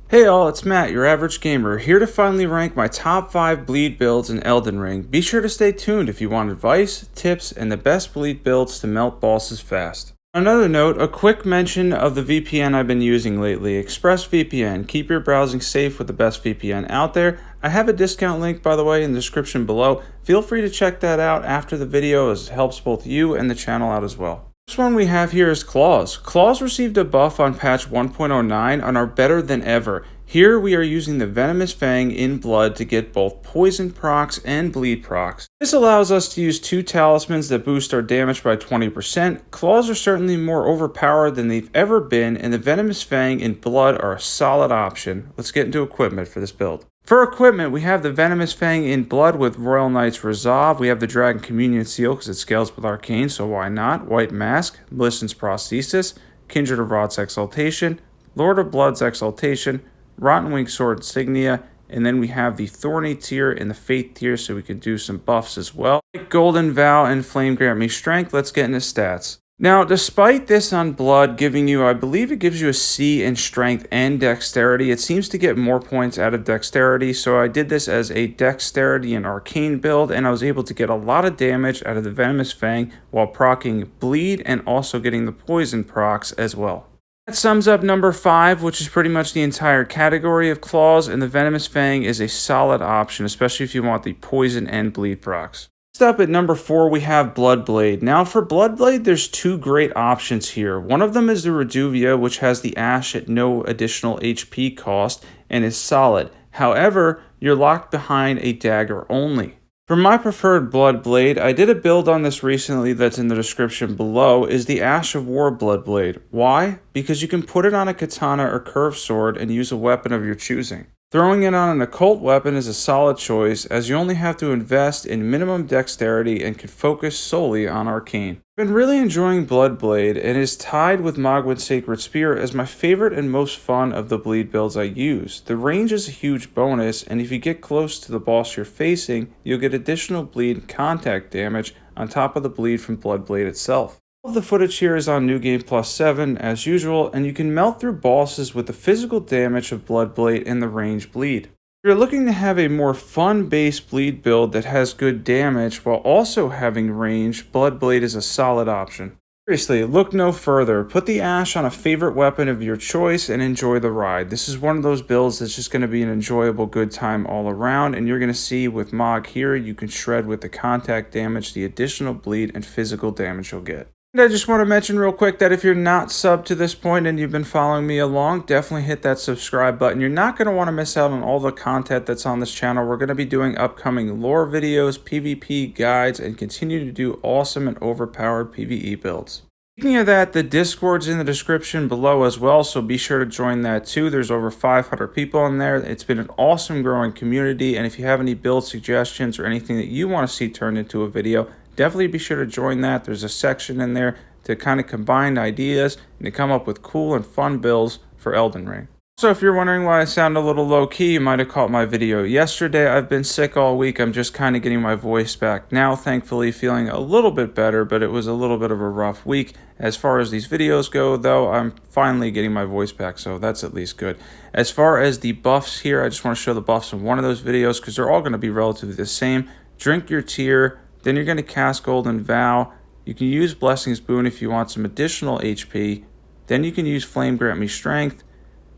Hey all, it's Matt, your average gamer, here to finally rank my top 5 bleed builds in Elden Ring. Be sure to stay tuned if you want advice, tips, and the best bleed builds to melt bosses fast. On another note, a quick mention of the VPN I've been using lately, ExpressVPN. Keep your browsing safe with the best VPN out there. I have a discount link, by the way, in the description below. Feel free to check that out after the video as it helps both you and the channel out as well. First one we have here is Claws. Claws received a buff on patch 1.09 and are better than ever. Here we are using the Venomous Fang in Blood to get both poison procs and bleed procs. This allows us to use 2 talismans that boost our damage by 20%. Claws are certainly more overpowered than they've ever been, and the Venomous Fang in Blood are a solid option. Let's get into equipment for this build. For equipment, we have the Venomous Fang in Blood with Royal Knight's Resolve. We have the Dragon Communion Seal because it scales with Arcane, so why not? White Mask, Millicent's Prosthesis, Kindred of Rod's Exaltation, Lord of Blood's Exaltation, Rotten Wing Sword Insignia, and then we have the Thorny tier and the Fate tier, so we can do some buffs as well. Golden Vow and Flame Grant Me Strength. Let's get into stats. Now, despite this on Blood giving you, I believe it gives you a C in Strength and Dexterity, it seems to get more points out of Dexterity, so I did this as a Dexterity and Arcane build, and I was able to get a lot of damage out of the Venomous Fang while proccing Bleed and also getting the Poison procs as well. That sums up number 5, which is pretty much the entire category of Claws, and the Venomous Fang is a solid option, especially if you want the Poison and Bleed procs. Next up at number 4, we have Bloodblade. Now for Bloodblade, there's 2 great options here. One of them is the Reduvia, which has the Ash at no additional HP cost and is solid. However, you're locked behind a dagger only. For my preferred Bloodblade, I did a build on this recently that's in the description below, is the Ash of War Bloodblade. Why? Because you can put it on a katana or curved sword and use a weapon of your choosing. Throwing it on an occult weapon is a solid choice, as you only have to invest in minimum dexterity and can focus solely on arcane. I've been really enjoying Bloodblade and is tied with Mohgwyn's Sacred Spear as my favorite and most fun of the bleed builds I use. The range is a huge bonus, and if you get close to the boss you're facing, you'll get additional bleed contact damage on top of the bleed from Bloodblade itself. All of the footage here is on New Game Plus 7 as usual, and you can melt through bosses with the physical damage of Bloodblade and the range bleed. If you're looking to have a more fun-based bleed build that has good damage while also having range, Bloodblade is a solid option. Seriously, look no further. Put the Ash on a favorite weapon of your choice and enjoy the ride. This is one of those builds that's just going to be an enjoyable good time all around, and you're going to see with Mog here, you can shred with the contact damage, the additional bleed, and physical damage you'll get. I just want to mention real quick that if you're not subbed to this point and you've been following me along, definitely hit that subscribe button. You're not going to want to miss out on all the content that's on this channel. We're going to be doing upcoming lore videos, PvP guides, and continue to do awesome and overpowered PvE builds. Speaking of that, the Discord's in the description below as well, so be sure to join that too. There's over 500 people in there. It's been an awesome growing community, and if you have any build suggestions or anything that you want to see turned into a video, definitely be sure to join that. There's a section in there to kind of combine ideas and to come up with cool and fun builds for Elden Ring. So if you're wondering why I sound a little low-key, you might have caught my video yesterday. I've been sick all week. I'm just kind of getting my voice back now, thankfully feeling a little bit better, but it was a little bit of a rough week. As far as these videos go, though, I'm finally getting my voice back, so that's at least good. As far as the buffs here, I just want to show the buffs in one of those videos because they're all going to be relatively the same. Drink your tear. Then you're going to cast Golden Vow. You can use Blessing's Boon if you want some additional HP. Then you can use Flame Grant Me Strength.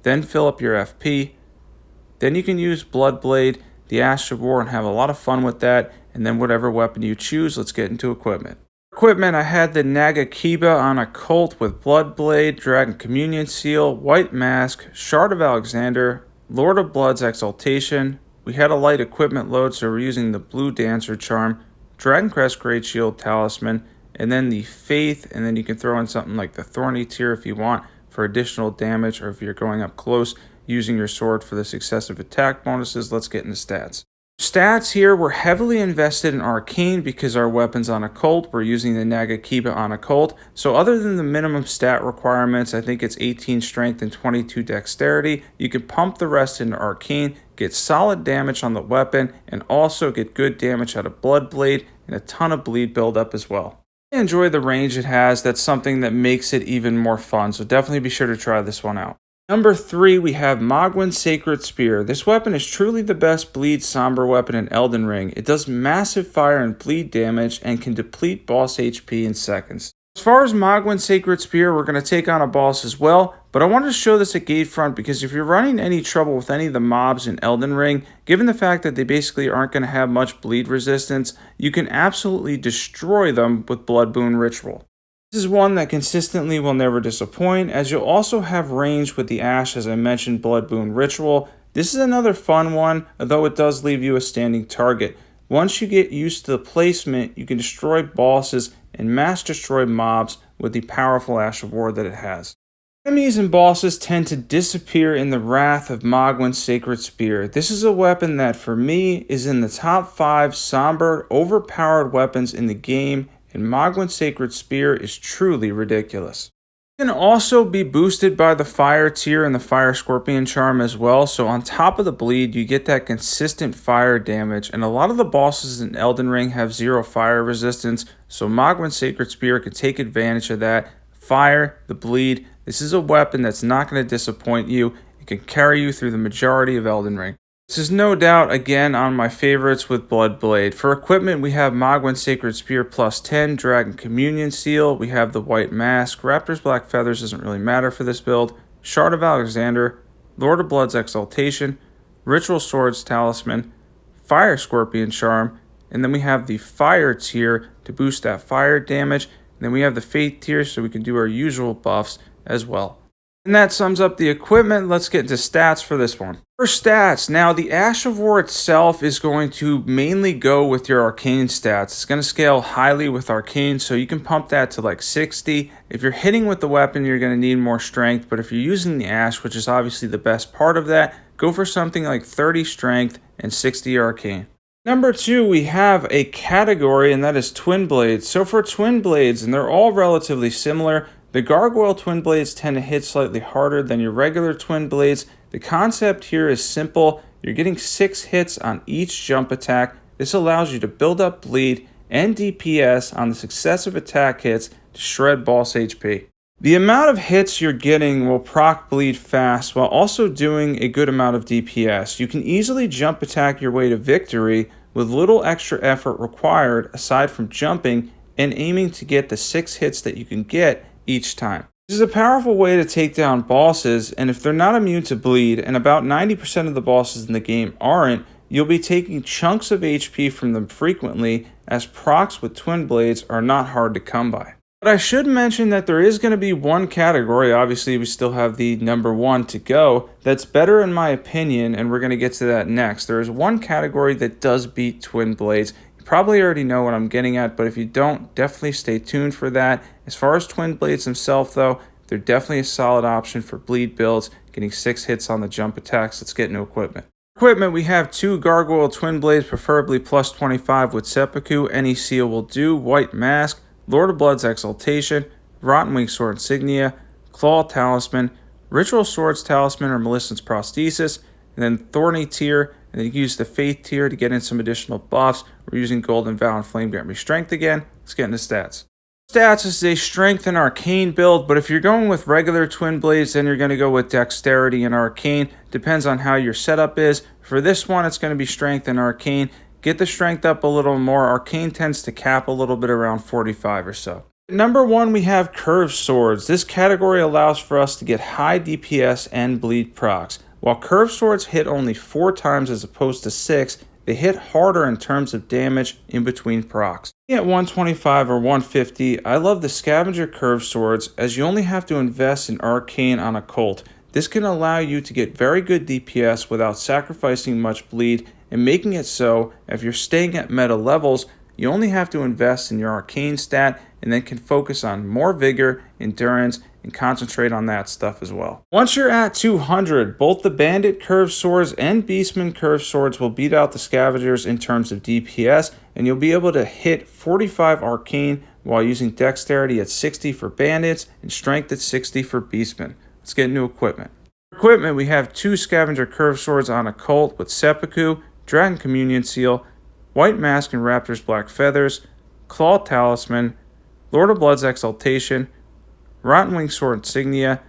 Then fill up your FP. Then you can use Bloodblade, the Ash of War, and have a lot of fun with that. And then whatever weapon you choose, let's get into equipment. Equipment, I had the Nagakiba on Occult with Bloodblade, Dragon Communion Seal, White Mask, Shard of Alexander, Lord of Blood's Exaltation. We had a light equipment load, so we're using the Blue Dancer Charm, Dragon Crest Great Shield Talisman, and then the Faith, and then you can throw in something like the Thorny tier if you want for additional damage, or if you're going up close using your sword for the successive attack bonuses. Let's get into stats. Stats here, we're heavily invested in Arcane because our weapon's on Occult. We're using the Nagakiba on Occult. So other than the minimum stat requirements, I think it's 18 Strength and 22 Dexterity, you can pump the rest into Arcane, get solid damage on the weapon, and also get good damage out of Bloodblade and a ton of bleed buildup as well. I enjoy the range it has. That's something that makes it even more fun, so definitely be sure to try this one out. Number 3, we have Mohgwyn's Sacred Spear. This weapon is truly the best bleed somber weapon in Elden Ring. It does massive fire and bleed damage and can deplete boss HP in seconds. As far as Mohgwyn's Sacred Spear, we're going to take on a boss as well, but I wanted to show this at Gatefront because if you're running any trouble with any of the mobs in Elden Ring, given the fact that they basically aren't going to have much bleed resistance, you can absolutely destroy them with Blood Boon Ritual. This is one that consistently will never disappoint, as you'll also have range with the Ash, as I mentioned, Blood Boon Ritual. This is another fun one, although it does leave you a standing target. Once you get used to the placement, you can destroy bosses and mass destroy mobs with the powerful Ash of War that it has. Enemies and bosses tend to disappear in the wrath of Mohgwyn's Sacred Spear. This is a weapon that, for me, is in the top 5 somber, overpowered weapons in the game, and Mohgwyn's Sacred Spear is truly ridiculous. It can also be boosted by the Fire tier and the Fire Scorpion Charm as well, so on top of the bleed, you get that consistent fire damage, and a lot of the bosses in Elden Ring have 0 fire resistance, so Mohgwyn's Sacred Spear can take advantage of that. Fire, the bleed, this is a weapon that's not going to disappoint you. It can carry you through the majority of Elden Ring. This is no doubt, again, on my favorites with Bloodblade. For equipment, we have Mohgwyn's Sacred Spear plus 10, Dragon Communion Seal, we have the White Mask, Raptor's Black Feathers doesn't really matter for this build, Shard of Alexander, Lord of Blood's Exaltation, Ritual Sword's Talisman, Fire Scorpion Charm, and then we have the Fire tier to boost that fire damage, and then we have the Faith tier so we can do our usual buffs as well. And that sums up the equipment. Let's get into stats for this one. For stats, now the Ash of War itself is going to mainly go with your arcane stats. It's going to scale highly with arcane, so you can pump that to like 60. If you're hitting with the weapon, you're going to need more strength, but if you're using the Ash, which is obviously the best part of that, go for something like 30 strength and 60 arcane. Number 2, we have a category, and that is Twinblades. So for Twinblades, and they're all relatively similar, the Gargoyle Twinblades tend to hit slightly harder than your regular Twinblades. The concept here is simple. You're getting 6 hits on each jump attack. This allows you to build up bleed and DPS on the successive attack hits to shred boss HP. The amount of hits you're getting will proc bleed fast while also doing a good amount of DPS. You can easily jump attack your way to victory with little extra effort required aside from jumping and aiming to get the 6 hits that you can get each time. This is a powerful way to take down bosses, and if they're not immune to bleed, and about 90% of the bosses in the game aren't, you'll be taking chunks of HP from them frequently, as procs with Twinblades are not hard to come by. But I should mention that there is going to be one category, obviously we still have the number 1 to go, that's better in my opinion, and we're going to get to that next. There is one category that does beat Twinblades. Probably already know what I'm getting at, but if you don't, definitely stay tuned for that. As far as Twinblades themselves, though, they're definitely a solid option for bleed builds, getting 6 hits on the jump attacks. Let's get into equipment. Equipment, we have 2 Gargoyle Twinblades, preferably plus 25 with Seppuku. Any seal will do. White Mask, Lord of Blood's Exaltation, Rotten Wing Sword Insignia, Claw Talisman, Ritual Swords Talisman or Millicent's Prosthesis, and then Thorny tier, and then you can use the Faith tier to get in some additional buffs. We're using Golden Vow and Flame Grant Me Strength again. Let's get into stats. Stats is a Strength and Arcane build, but if you're going with regular Twinblades, then you're going to go with Dexterity and Arcane. Depends on how your setup is. For this one, it's going to be Strength and Arcane. Get the Strength up a little more. Arcane tends to cap a little bit around 45 or so. Number 1, we have Curved Swords. This category allows for us to get high DPS and bleed procs. While Curved Swords hit only 4 times as opposed to 6, they hit harder in terms of damage in between procs. At 125 or 150, I love the Scavenger Curved Swords as you only have to invest in Arcane on Occult. This can allow you to get very good DPS without sacrificing much bleed and making it so if you're staying at meta levels, you only have to invest in your Arcane stat and then can focus on more vigor, endurance, and concentrate on that stuff as well. Once you're at 200, both the Bandit Curved Swords and Beastman Curved Swords will beat out the Scavengers in terms of DPS, and you'll be able to hit 45 Arcane while using Dexterity at 60 for Bandits and Strength at 60 for Beastmen. Let's get into equipment. For equipment, we have 2 Scavenger Curved Swords on Occult with Seppuku, Dragon Communion Seal, White Mask and Raptor's Black Feathers, Claw Talisman, Lord of Blood's Exaltation, Rotten Wing Sword Insignia,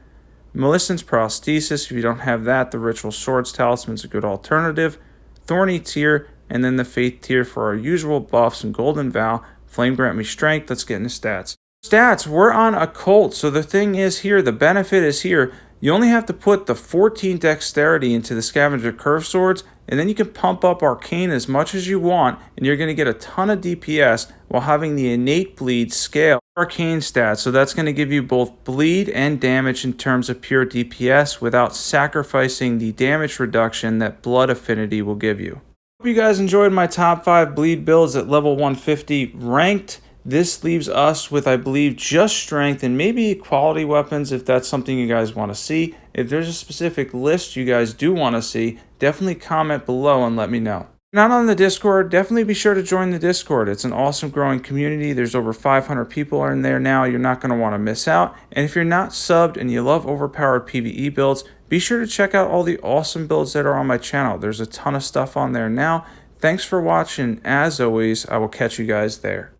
Millicent's Prosthesis, if you don't have that, the Ritual Swords Talisman's a good alternative. Thorny tier, and then the Faith tier for our usual buffs and Golden Vow. Flame Grant Me Strength. Let's get into stats. Stats, we're on Occult, so the thing is here, the benefit is here, you only have to put the 14 Dexterity into the Scavenger Curve Swords, and then you can pump up Arcane as much as you want, and you're going to get a ton of DPS while having the Innate Bleed scale Arcane stats, so that's going to give you both bleed and damage in terms of pure DPS without sacrificing the damage reduction that Blood Affinity will give you. Hope you guys enjoyed my top 5 bleed builds at level 150 ranked. This leaves us with, I believe, just strength and maybe quality weapons if that's something you guys want to see. If there's a specific list you guys do want to see, definitely comment below and let me know. If you're not on the Discord, definitely be sure to join the Discord. It's an awesome growing community. There's over 500 people in there now. You're not going to want to miss out. And if you're not subbed and you love overpowered PvE builds, be sure to check out all the awesome builds that are on my channel. There's a ton of stuff on there now. Thanks for watching. As always, I will catch you guys there.